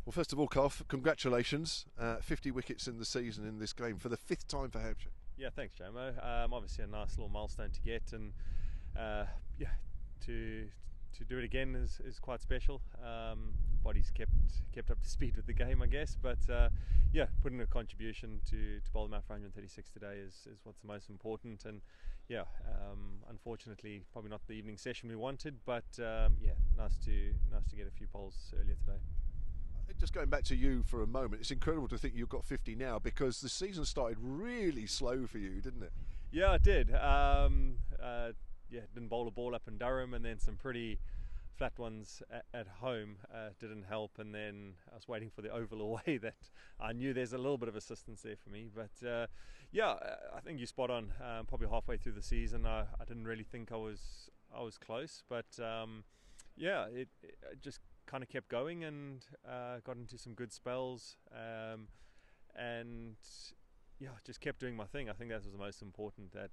Well, first of all, Carl, congratulations. 50 wickets in the season in this game for the 5th time for Hampshire. Yeah, thanks, Jomo. Obviously a nice little milestone to get, and to do it again is quite special. Body's kept up to speed with the game, I guess, but putting a contribution to bowl them out for 136 today is what's the most important. And unfortunately, probably not the evening session we wanted, but nice to get a few bowls earlier today. Just going back to you for a moment, it's incredible to think you've got 50 now, because the season started really slow for you, didn't it? Yeah, it did. Didn't bowl a ball up in Durham, and then some pretty flat ones at home didn't help, and then I was waiting for the oval away that I knew there's a little bit of assistance there for me. But I think you're spot on. Probably halfway through the season, I didn't really think I was close, but it just kind of kept going and got into some good spells, and just kept doing my thing. I think that was the most important, that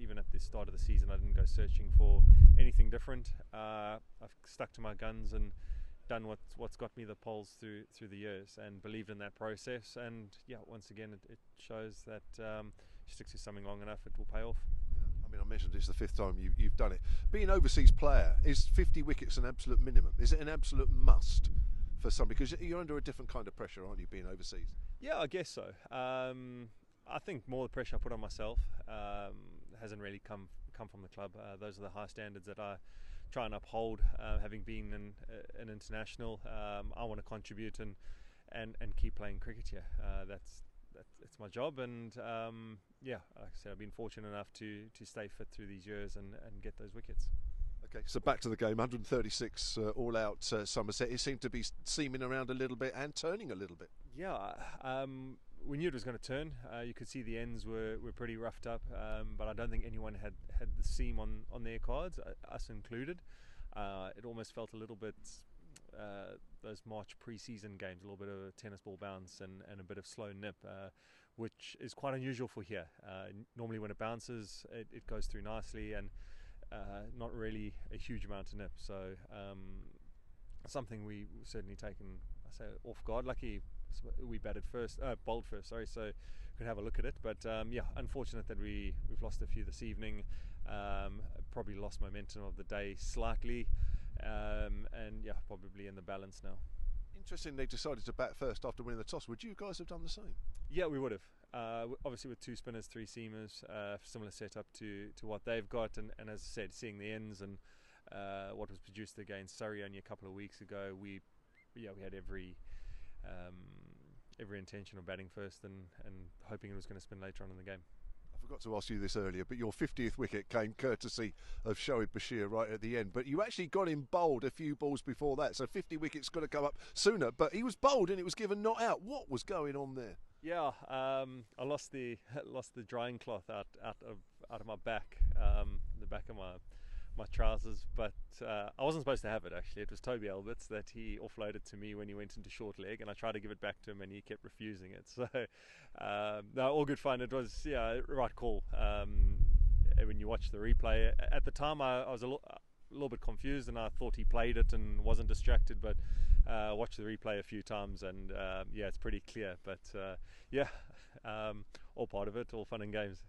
even at the start of the season I didn't go searching for anything different. I've stuck to my guns and done what's got me the polls through the years, and believed in that process. And once again it shows that you stick to something long enough, it will pay off. I mean, I mentioned it's the 5th time you've done it. Being an overseas player, is 50 wickets an absolute minimum? Is it an absolute must for some? Because you're under a different kind of pressure, aren't you, being overseas? Yeah, I guess so. I think more the pressure I put on myself hasn't really come from the club. Those are the high standards that I try and uphold. Having been an international, I want to contribute and keep playing cricket here. That's my job, and like I said, I've been fortunate enough to stay fit through these years and get those wickets. Okay, so back to the game. 136 all out Somerset. It seemed to be seaming around a little bit and turning a little bit. Yeah, we knew it was going to turn. You could see the ends were pretty roughed up, but I don't think anyone had the seam on their cards, us included. It almost felt a little bit those March pre-season games, a little bit of a tennis ball bounce and a bit of slow nip, which is quite unusual for here. Normally when it bounces, it goes through nicely, and not really a huge amount of nip. So something we certainly taken, I say, off guard. Lucky we bowled first, sorry, so could have a look at it. But unfortunate that we've lost a few this evening. Probably lost momentum of the day slightly, and probably in the balance now. Interesting, they decided to bat first after winning the toss. Would you guys have done the same? Yeah, we would have. Obviously with 2 spinners, 3 seamers, similar setup to what they've got, and as I said, seeing the ends and what was produced against Surrey only a couple of weeks ago, we had every intention of batting first and hoping it was going to spin later on in the game. I forgot to ask you this earlier, but your 50th wicket came courtesy of Shoaib Bashir right at the end. But you actually got him bowled a few balls before that, so 50 wickets got to come up sooner. But he was bowled and it was given not out. What was going on there? Yeah, I lost the drying cloth out of my back, the back of my trousers, but I wasn't supposed to have it. Actually, it was Toby Alberts that he offloaded to me when he went into short leg, and I tried to give it back to him and he kept refusing it. So no, all good fun. It was right call. When you watch the replay, at the time I was a little bit confused, and I thought he played it and wasn't distracted, but watched the replay a few times, and it's pretty clear. But all part of it, all fun and games.